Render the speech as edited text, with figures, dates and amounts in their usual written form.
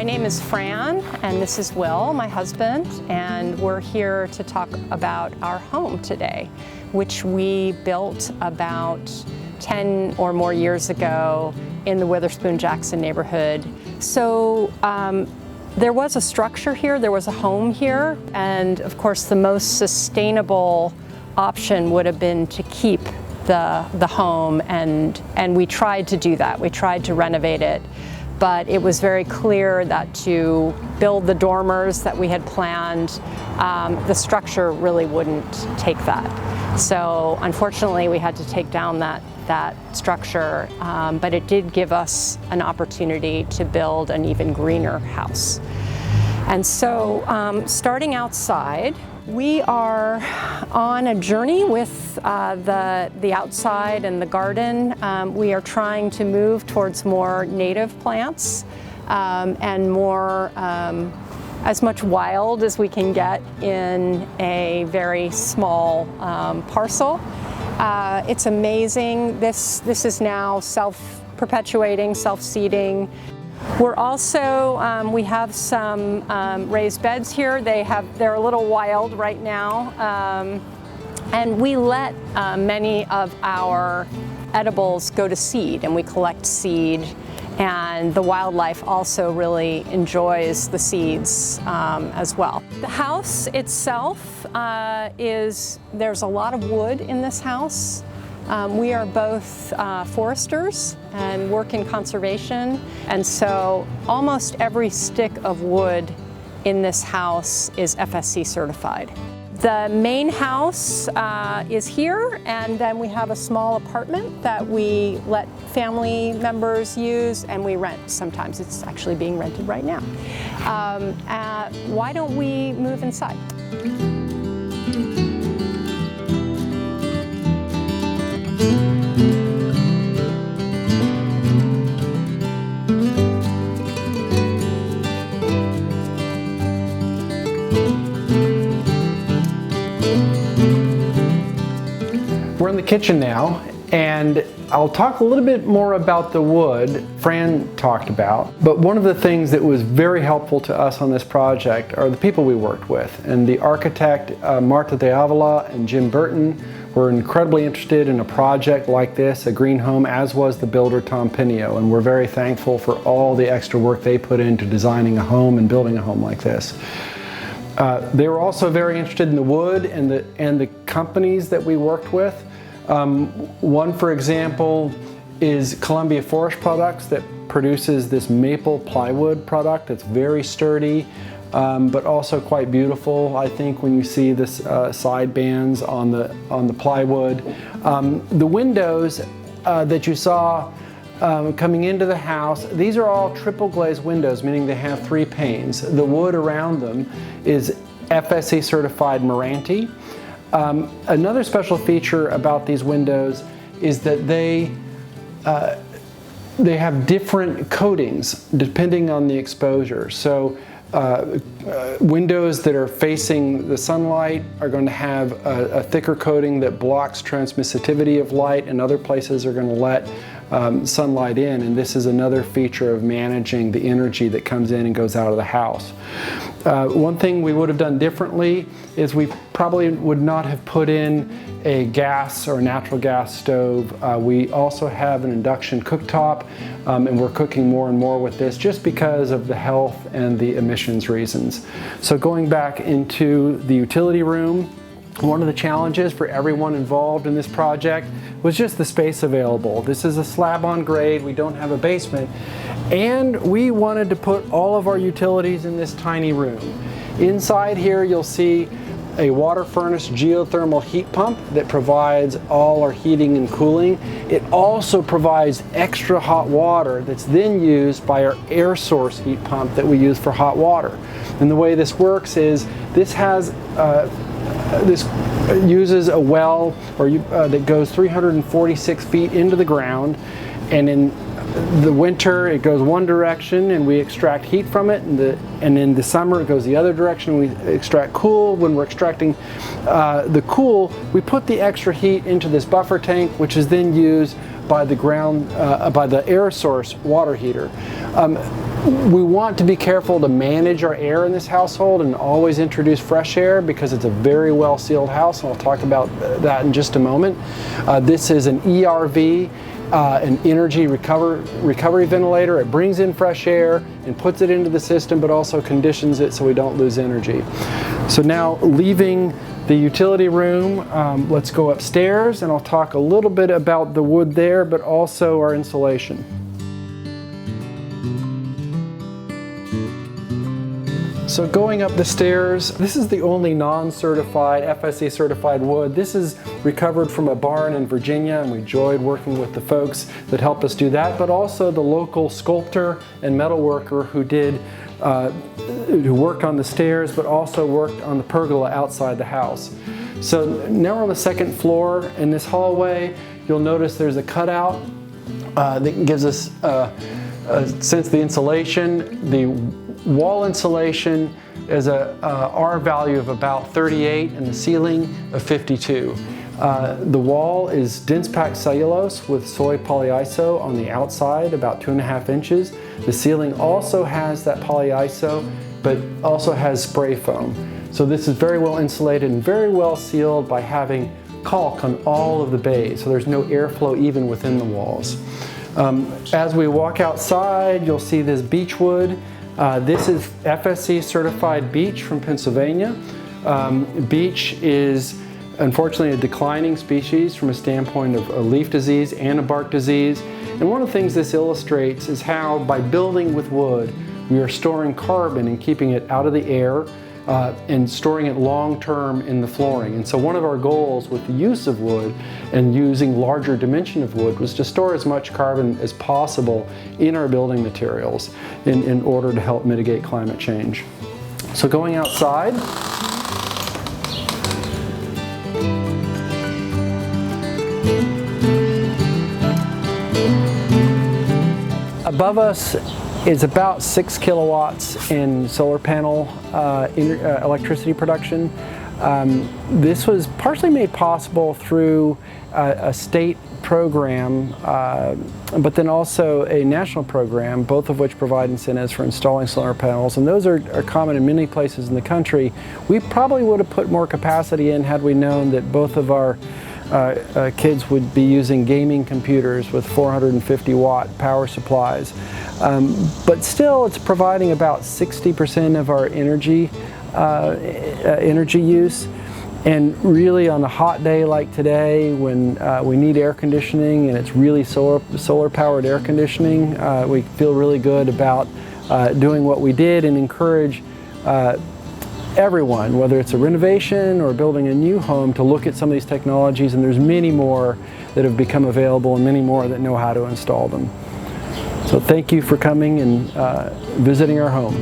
My name is Fran, and this is Will, my husband, and we're here to talk about our home today, which we built about 10 or more years ago in the Witherspoon-Jackson neighborhood. So there was a structure here, there was a home here, and of course the most sustainable option would have been to keep the home, and we tried to do that. We tried to renovate it. But it was very clear that to build the dormers that we had planned, the structure really wouldn't take that. So unfortunately, we had to take down that structure, but it did give us an opportunity to build an even greener house. And so starting outside, we are on a journey with the outside and the garden. We are trying to move towards more native plants and more, as much wild as we can get in a very small parcel. It's amazing. This is now self-perpetuating, self-seeding. We're also, we have some raised beds here. They're a little wild right now. And we let many of our edibles go to seed, and we collect seed. And the wildlife also really enjoys the seeds as well. The house itself there's a lot of wood in this house. We are both foresters and work in conservation, and so almost every stick of wood in this house is FSC certified. The main house is here, and then we have a small apartment that we let family members use, and we rent sometimes. It's actually being rented right now. Why don't we move inside? We're in the kitchen now, and I'll talk a little bit more about the wood Fran talked about. But one of the things that was very helpful to us on this project are the people we worked with. And the architect, Marta de Avila and Jim Burton, were incredibly interested in a project like this, a green home, as was the builder Tom Pinio. And we're very thankful for all the extra work they put into designing a home and building a home like this. They were also very interested in the wood and the companies that we worked with. One, for example, is Columbia Forest Products that produces this maple plywood product that's very sturdy, but also quite beautiful. I think when you see this side bands on the plywood. The windows that you saw coming into the house, these are all triple glazed windows, meaning they have 3 panes. The wood around them is FSC certified Meranti. Another special feature about these windows is that they have different coatings depending on the exposure. So windows that are facing the sunlight are going to have a thicker coating that blocks transmissivity of light, and other places are going to let sunlight in, and this is another feature of managing the energy that comes in and goes out of the house. One thing we would have done differently is we probably would not have put in a gas or natural gas stove. We also have an induction cooktop, and we're cooking more and more with this just because of the health and the emissions reasons. So going back into the utility room, one of the challenges for everyone involved in this project was just the space available. This is a slab on grade, we don't have a basement, and we wanted to put all of our utilities in this tiny room. Inside here you'll see a water furnace geothermal heat pump that provides all our heating and cooling. It also provides extra hot water that's then used by our air source heat pump that we use for hot water. And the way this works is this uses a well that goes 346 feet into the ground, and in the winter it goes one direction and we extract heat from it, and in the summer it goes the other direction. We extract cool. When we're extracting the cool, we put the extra heat into this buffer tank, which is then used by the air source water heater. We want to be careful to manage our air in this household and always introduce fresh air because it's a very well sealed house, and I'll talk about that in just a moment. This is an ERV, an energy recovery ventilator. It brings in fresh air and puts it into the system, but also conditions it so we don't lose energy. So now, leaving the utility room, let's go upstairs, and I'll talk a little bit about the wood there, but also our insulation. So going up the stairs, this is the only non-certified, FSC certified wood. This is recovered from a barn in Virginia, and we enjoyed working with the folks that helped us do that, but also the local sculptor and metal worker who worked on the stairs, but also worked on the pergola outside the house. So now we're on the second floor. In this hallway, you'll notice there's a cutout that gives us a sense of the insulation. The wall insulation is a R value of about 38 and the ceiling of 52. The wall is dense packed cellulose with soy polyiso on the outside, about 2.5 inches. The ceiling also has that polyiso, but also has spray foam. So this is very well insulated and very well sealed by having caulk on all of the bays, so there's no airflow even within the walls. As we walk outside, you'll see this beech wood. This is FSC certified beech from Pennsylvania. Beech is unfortunately a declining species from a standpoint of a leaf disease and a bark disease. And one of the things this illustrates is how by building with wood, we are storing carbon and keeping it out of the air and storing it long-term in the flooring. And so one of our goals with the use of wood and using larger dimension of wood was to store as much carbon as possible in our building materials in order to help mitigate climate change. So going outside, above us is about 6 kilowatts in solar panel electricity production. This was partially made possible through a state program, but then also a national program, both of which provide incentives for installing solar panels, and those are common in many places in the country. We probably would have put more capacity in had we known that both of our kids would be using gaming computers with 450 watt power supplies. But still, it's providing about 60% of our energy use. And really on a hot day like today, when we need air conditioning and it's really solar powered air conditioning, we feel really good about doing what we did and encourage everyone, whether it's a renovation or building a new home, to look at some of these technologies, and there's many more that have become available and many more that know how to install them. So thank you for coming and visiting our home.